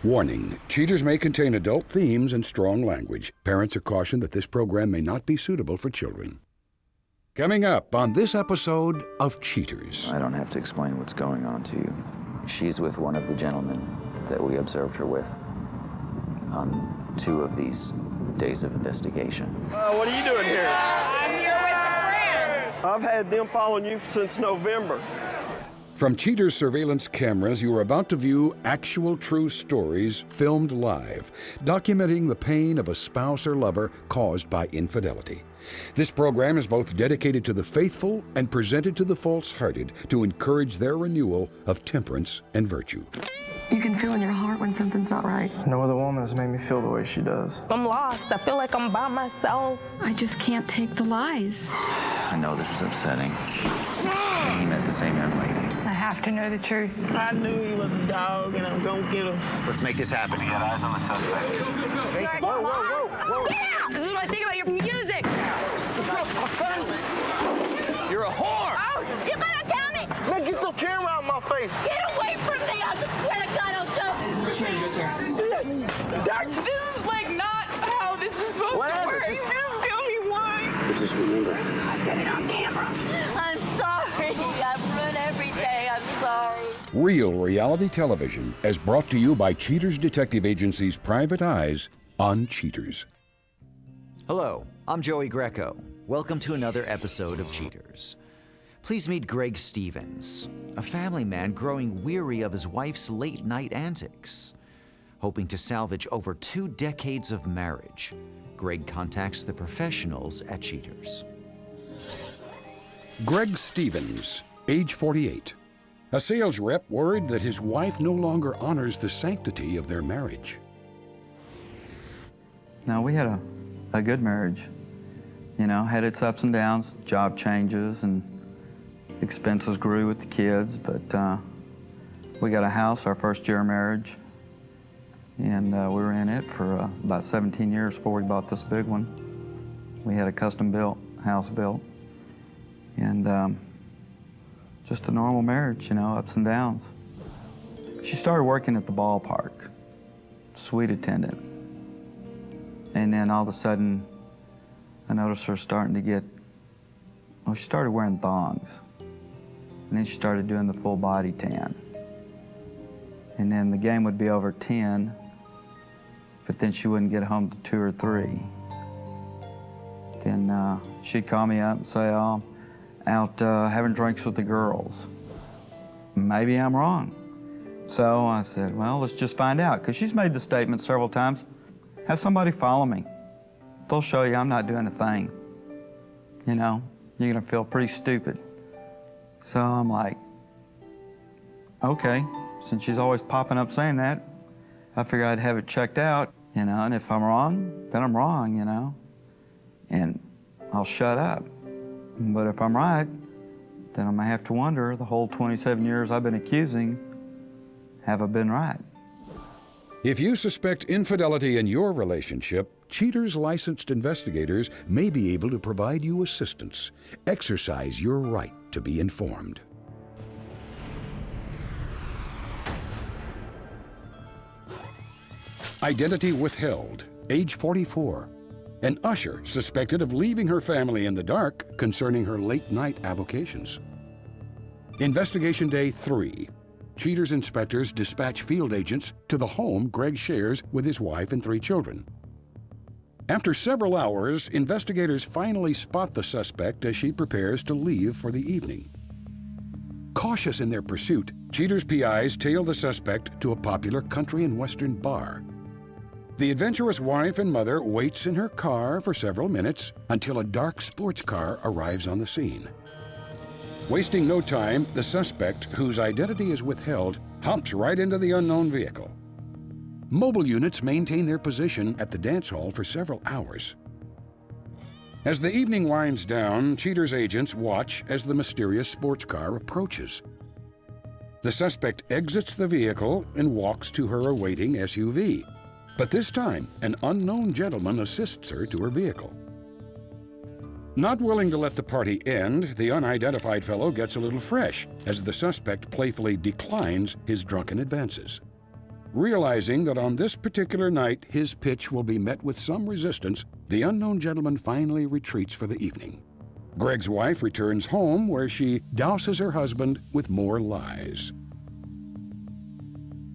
Warning, cheaters may contain adult themes and strong language. Parents are cautioned that this program may not be suitable for children. Coming up on this episode of Cheaters. I don't have to explain what's going on to you. She's with one of the gentlemen that we observed her with on 2 of these days of investigation. What are you doing here? I'm here with some friends. I've had them following you since November. From Cheaters surveillance cameras, you are about to view actual true stories filmed live, documenting the pain of a spouse or lover caused by infidelity. This program is both dedicated to the faithful and presented to the false-hearted to encourage their renewal of temperance and virtue. You can feel in your heart when something's not right. No other woman has made me feel the way she does. I'm lost. I feel like I'm by myself. I just can't take the lies. I know this is upsetting. He met the same young lady. I have to know the truth. I knew he was a dog, and I'm gonna get him. Let's make this happen. Get eyes on the suspect. Jason, whoa. Yeah! This is what I think about your music. You're a whore! Oh, you gotta tell me! Man, get the camera out of my face. Get away from me! I swear to God, I'll jump. This is like not how this is supposed to work. Just tell me why. Just remember. I've got it on camera. I'm sorry. I've ruined everything. I'm sorry. Real reality television is brought to you by Cheaters Detective Agency's Private Eyes on Cheaters. Hello, I'm Joey Greco. Welcome to another episode of Cheaters. Please meet Greg Stevens, a family man growing weary of his wife's late-night antics. Hoping to salvage over 2 decades of marriage, Greg contacts the professionals at Cheaters. Greg Stevens, age 48. A sales rep worried that his wife no longer honors the sanctity of their marriage. Now, we had a good marriage. You know, had its ups and downs, job changes, and expenses grew with the kids, but we got a house our first year of marriage, and we were in it for about 17 years before we bought this big one. We had a custom-built house built, and just a normal marriage, you know, ups and downs. She started working at the ballpark, suite attendant, and then all of a sudden, I noticed her starting to get, well, she started wearing thongs. And then she started doing the full body tan. And then the game would be over 10, but then she wouldn't get home to 2 or 3. Then she'd call me up and say, oh, I'm out having drinks with the girls. Maybe I'm wrong. So I said, well, let's just find out, because she's made the statement several times, have somebody follow me. They'll show you I'm not doing a thing. You know, you're gonna feel pretty stupid. So I'm like, okay, since she's always popping up saying that, I figured I'd have it checked out, you know, and if I'm wrong, then I'm wrong, you know, and I'll shut up. But if I'm right, then I'm gonna have to wonder, the whole 27 years I've been accusing, have I been right? If you suspect infidelity in your relationship, Cheaters licensed investigators may be able to provide you assistance. Exercise your right to be informed. Identity withheld, age 44. An usher suspected of leaving her family in the dark concerning her late-night avocations. Investigation Day 3. Cheaters inspectors dispatch field agents to the home Greg shares with his wife and 3 children. After several hours, investigators finally spot the suspect as she prepares to leave for the evening. Cautious in their pursuit, Cheaters PIs tail the suspect to a popular country and western bar. The adventurous wife and mother waits in her car for several minutes until a dark sports car arrives on the scene. Wasting no time, the suspect, whose identity is withheld, hops right into the unknown vehicle. Mobile units maintain their position at the dance hall for several hours. As the evening winds down, Cheaters agents watch as the mysterious sports car approaches. The suspect exits the vehicle and walks to her awaiting SUV. But this time, an unknown gentleman assists her to her vehicle. Not willing to let the party end, the unidentified fellow gets a little fresh as the suspect playfully declines his drunken advances. Realizing that on this particular night his pitch will be met with some resistance, the unknown gentleman finally retreats for the evening. Greg's wife returns home where she douses her husband with more lies.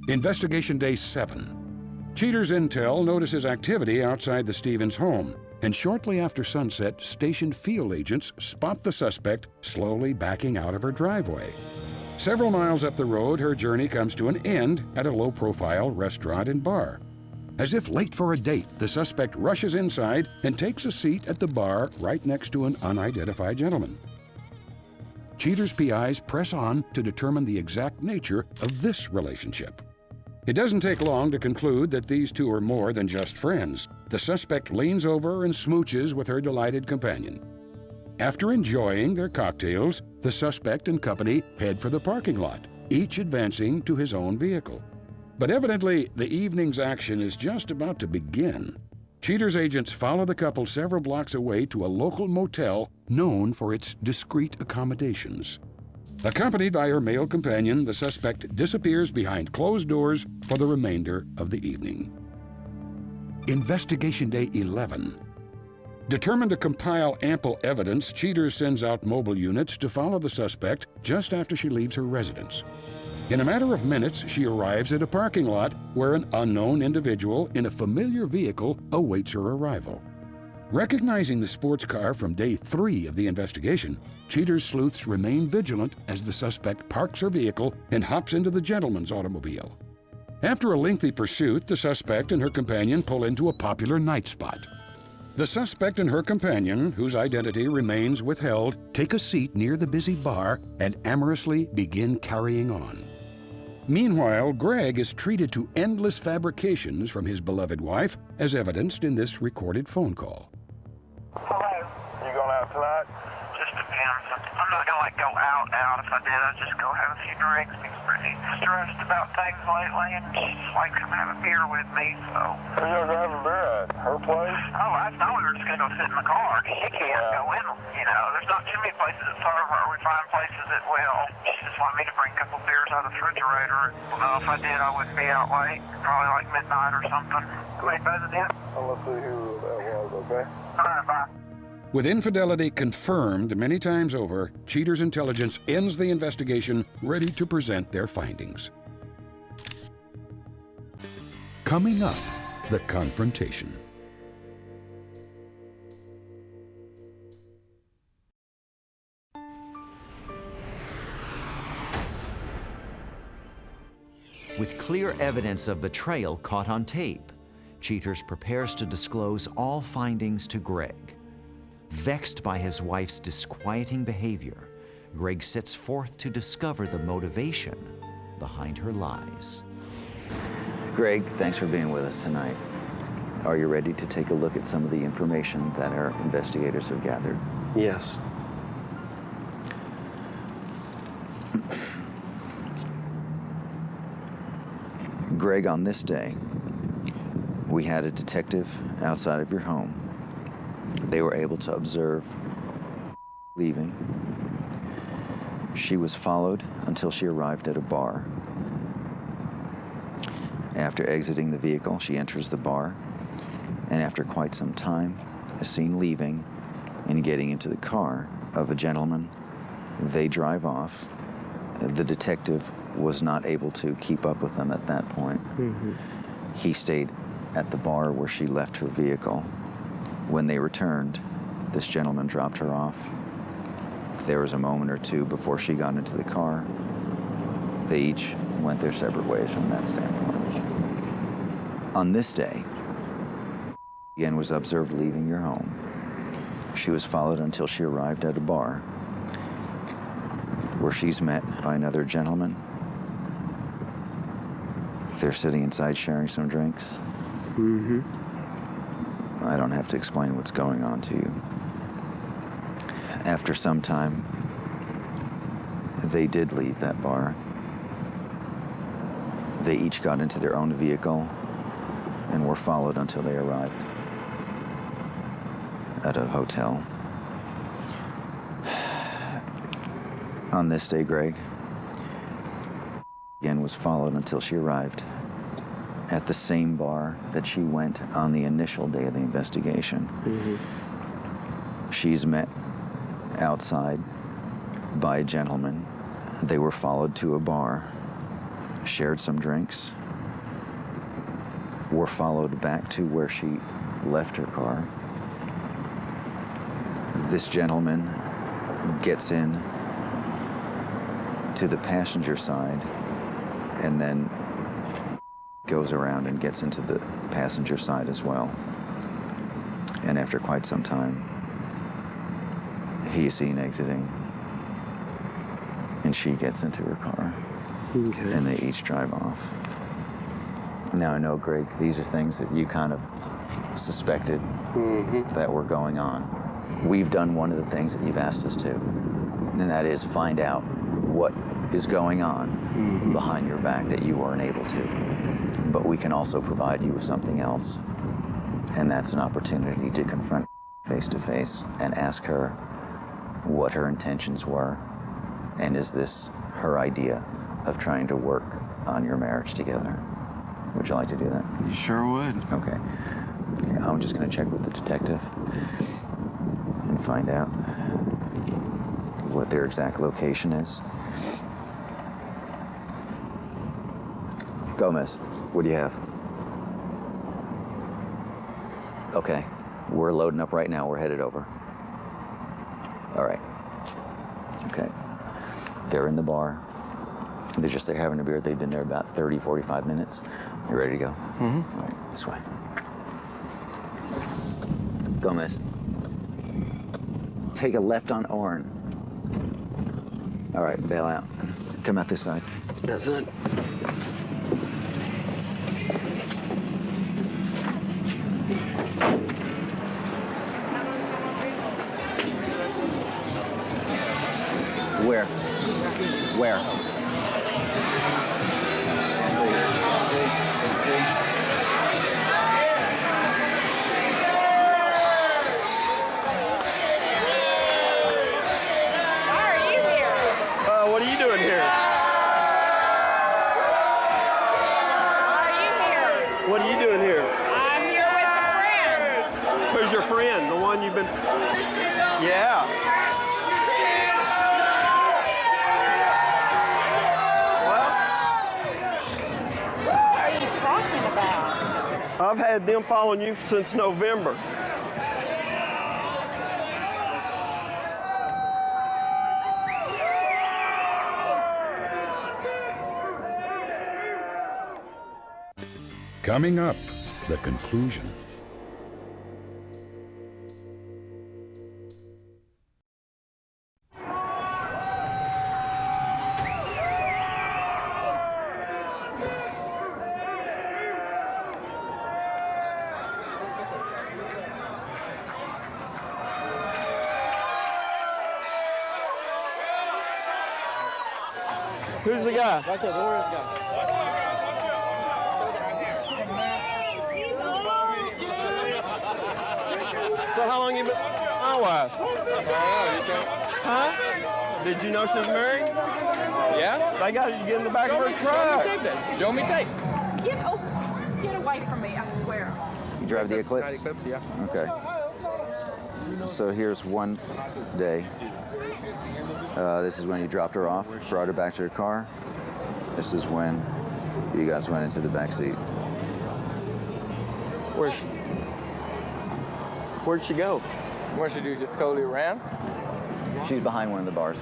Investigation Day 7. Cheater's intel notices activity outside the Stevens home, and shortly after sunset, stationed field agents spot the suspect slowly backing out of her driveway. Several miles up the road, her journey comes to an end at a low-profile restaurant and bar. As if late for a date, the suspect rushes inside and takes a seat at the bar right next to an unidentified gentleman. Cheater's PIs press on to determine the exact nature of this relationship. It doesn't take long to conclude that these two are more than just friends. The suspect leans over and smooches with her delighted companion. After enjoying their cocktails, the suspect and company head for the parking lot, each advancing to his own vehicle. But evidently, the evening's action is just about to begin. Cheater's agents follow the couple several blocks away to a local motel known for its discreet accommodations. Accompanied by her male companion, the suspect disappears behind closed doors for the remainder of the evening. Investigation Day 11. Determined to compile ample evidence, Cheater sends out mobile units to follow the suspect just after she leaves her residence. In a matter of minutes, she arrives at a parking lot where an unknown individual in a familiar vehicle awaits her arrival. Recognizing the sports car from Day 3 of the investigation, Cheater's sleuths remain vigilant as the suspect parks her vehicle and hops into the gentleman's automobile. After a lengthy pursuit, the suspect and her companion pull into a popular night spot. The suspect and her companion, whose identity remains withheld, take a seat near the busy bar and amorously begin carrying on. Meanwhile, Greg is treated to endless fabrications from his beloved wife, as evidenced in this recorded phone call. Hello. You going out tonight? Just depends. I'm not gonna go out. If I did, I'd just go have a few drinks. He's pretty stressed about things lately, and she just likes to have a beer with me, so. Where y'all driving beer at? Her place? Oh, I thought we were just gonna go sit in the car. She can't go in, there's not too many places that serve her. We find places that will. She just wanted me to bring a couple beers out of the refrigerator. Well, if I did, I wouldn't be out late. Probably like midnight or something. Wait, President? Let's see who that was, okay? All right, bye. With infidelity confirmed many times over, Cheater's intelligence ends the investigation, ready to present their findings. Coming up, the confrontation. With clear evidence of betrayal caught on tape, Cheaters prepares to disclose all findings to Greg. Vexed by his wife's disquieting behavior, Greg sets forth to discover the motivation behind her lies. Greg, thanks for being with us tonight. Are you ready to take a look at some of the information that our investigators have gathered? Yes. Greg, on this day, we had a detective outside of your home. They were able to observe leaving. She was followed until she arrived at a bar. After exiting the vehicle, she enters the bar, and after quite some time, is seen leaving and getting into the car of a gentleman. They drive off. The detective was not able to keep up with them at that point. He stayed at the bar where she left her vehicle. When they returned, this gentleman dropped her off. There was a moment or two before she got into the car. They each went their separate ways from that standpoint. On this day, again was observed leaving your home. She was followed until she arrived at a bar where she's met by another gentleman. They're sitting inside sharing some drinks. I don't have to explain what's going on to you. After some time, they did leave that bar. They each got into their own vehicle and were followed until they arrived at a hotel. On this day, Greg again was followed until she arrived at the same bar that she went on the initial day of the investigation. She's met outside by a gentleman. They were followed to a bar, shared some drinks, were followed back to where she left her car. This gentleman gets in to the passenger side and then goes around and gets into the passenger side as well. And after quite some time, he is seen exiting, and she gets into her car, and they each drive off. Now, I know, Greg, these are things that you kind of suspected that were going on. We've done one of the things that you've asked us to, and that is find out what is going on behind your back that you weren't able to. But we can also provide you with something else, and that's an opportunity to confront face to face and ask her what her intentions were, and is this her idea of trying to work on your marriage together. Would you like to do that? You sure would. Okay. I'm just going to check with the detective and find out what their exact location is. Gomez, what do you have? Okay, we're loading up right now. We're headed over. All right. Okay. They're in the bar. They're just there having a beer. They've been there about 30, 45 minutes. You ready to go? All right, this way. Gomez. Take a left on Oren. All right, bail out. Come out this side. That's it. Where? Where? What are you doing here? What are you doing here? I'm here with some friends. Where's your friend? The one you've been... Yeah. What are you talking about? I've had them following you since November. Coming up, the conclusion. Who's the guy? Right there, where is the guy? So how long you been? My wife. Huh? Did you know she was married? Yeah. They got to get in the back of her truck. Show me tape. Get away from me, I swear. You drive the Eclipse? Eclipse, yeah. Okay. So here's one day. This is when you dropped her off, brought her back to her car. This is when you guys went into the back seat. Where'd she go? What should do? Just totally ran? She's behind one of the bars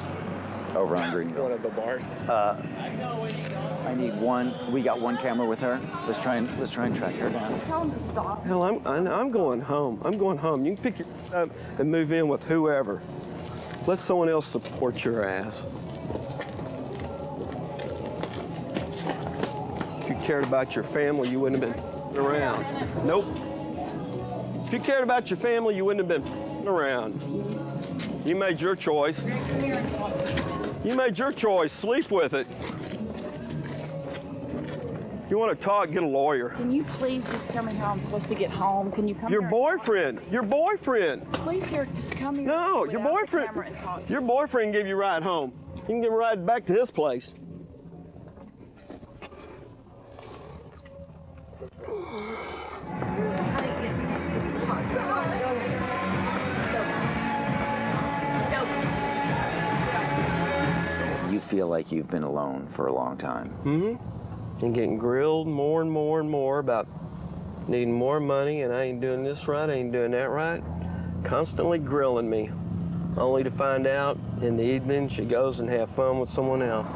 over on Greenville. One of the bars. I need one. We got one camera with her. Let's try and track her down. Tell him to stop. Hell, I'm going home. I'm going home. You can pick your up and move in with whoever. Let someone else support your ass. If you cared about your family, you wouldn't have been around. Nope. If you cared about your family, you wouldn't have been around. You made your choice. You made your choice. Sleep with it. You want to talk, get a lawyer. Can you please just tell me how I'm supposed to get home? Can you come Your here? boyfriend. Your boyfriend. Please here, just come here. No, your without the boyfriend. camera and talk to Your me. boyfriend gave you a ride home. You can give a ride back to his place. You feel like you've been alone for a long time. Mm-hmm. And getting grilled more and more and more about needing more money, and I ain't doing this right, I ain't doing that right. Constantly grilling me, only to find out in the evening she goes and have fun with someone else.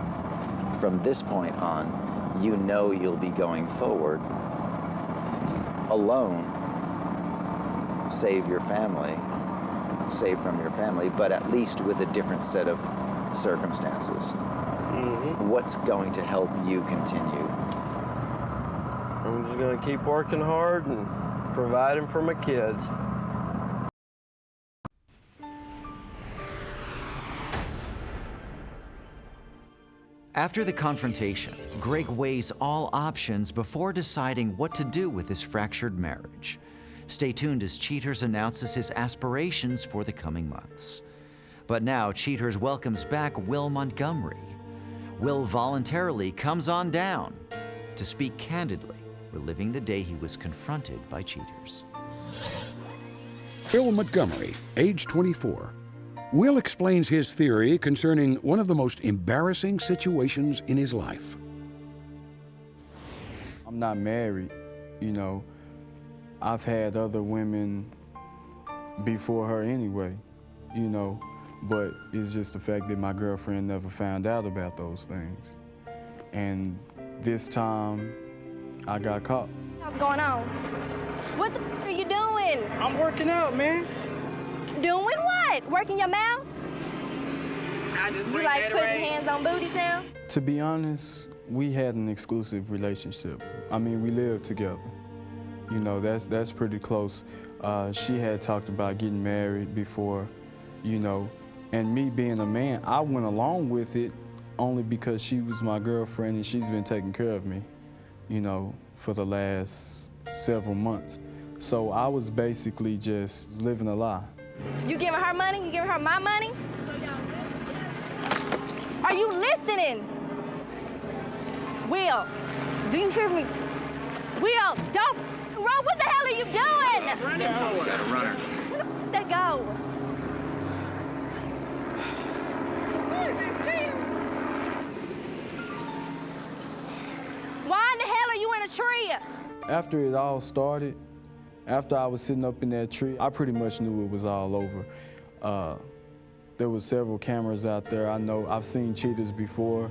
From this point on, you know you'll be going forward alone, save your family, save from your family, but at least with a different set of circumstances. Mm-hmm. What's going to help you continue? I'm just going to keep working hard and providing for my kids. After the confrontation, Greg weighs all options before deciding what to do with his fractured marriage. Stay tuned as Cheaters announces his aspirations for the coming months. But now Cheaters welcomes back Will Montgomery. Will voluntarily comes on down to speak candidly, reliving the day he was confronted by cheaters. Will Montgomery, age 24. Will explains his theory concerning one of the most embarrassing situations in his life. I'm not married, you know. I've had other women before her anyway, you know, but it's just the fact that my girlfriend never found out about those things. And this time, I got caught. What's going on? What the f are you doing? I'm working out, man. Doing what? Working your mouth? I just You bring like putting Gatorade. hands on booties now? To be honest, we had an exclusive relationship. I mean, we lived together. You know, that's pretty close. She had talked about getting married before, you know, and me being a man, I went along with it only because she was my girlfriend and she's been taking care of me, you know, for the last several months. So I was basically just living a lie. You giving her money? You giving her my money? Are you listening? Will, do you hear me? Will, don't run. What the hell are you doing? Gotta run her. Where the f that go? What is this, tree? Why in the hell are you in a tree? After it all started, after I was sitting up in that tree, I pretty much knew it was all over. There was several cameras out there. I know I've seen cheaters before.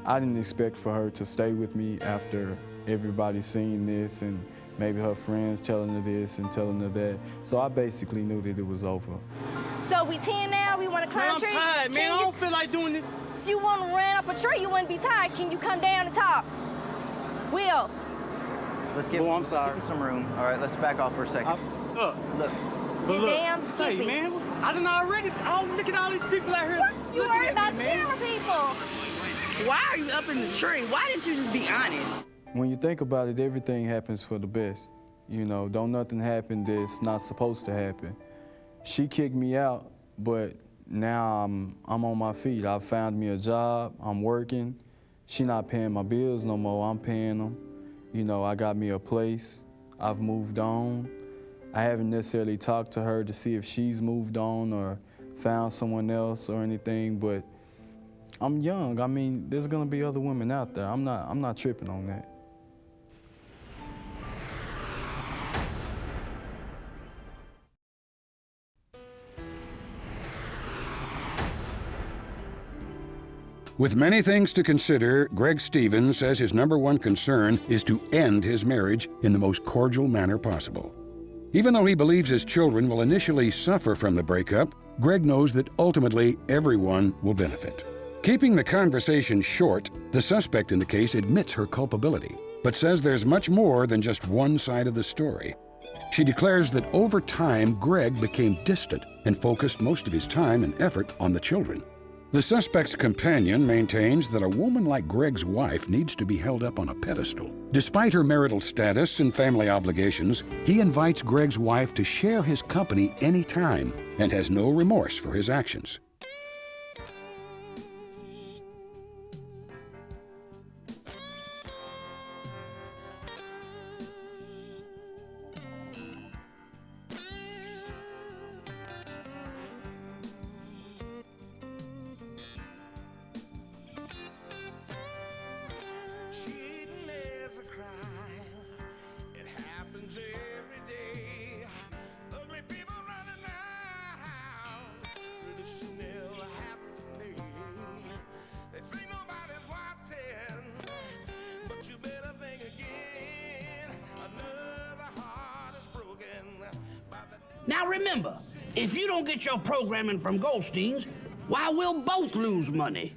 I didn't expect for her to stay with me after everybody seen this and maybe her friends telling her this and telling her that. So I basically knew that it was over. So we 10 now, we want to climb I'm trees? tired, man. I don't feel like doing this. If you want to run up a tree, you wouldn't be tired. Can you come down and talk? Will. Let's give him some room. All right, let's back off for a second. Look. Look. But You look, damn say, skippy. man, I done already, look at all these people out here. You looking worried at about me, the man. camera people. Why are you up in the tree? Why didn't you just be honest? When you think about it, everything happens for the best. You know, don't nothing happen that's not supposed to happen. She kicked me out, but now I'm on my feet. I've found me a job, I'm working. She not paying my bills no more, I'm paying them. You know, I got me a place, I've moved on. I haven't necessarily talked to her to see if she's moved on or found someone else or anything, but I'm young. I mean, there's gonna be other women out there. I'm not tripping on that. With many things to consider, Greg Stevens says his #1 concern is to end his marriage in the most cordial manner possible. Even though he believes his children will initially suffer from the breakup, Greg knows that ultimately everyone will benefit. Keeping the conversation short, the suspect in the case admits her culpability, but says there's much more than just one side of the story. She declares that over time, Greg became distant and focused most of his time and effort on the children. The suspect's companion maintains that a woman like Greg's wife needs to be held up on a pedestal. Despite her marital status and family obligations, he invites Greg's wife to share his company anytime and has no remorse for his actions. Now remember, if you don't get your programming from Goldstein's, why, we'll both lose money.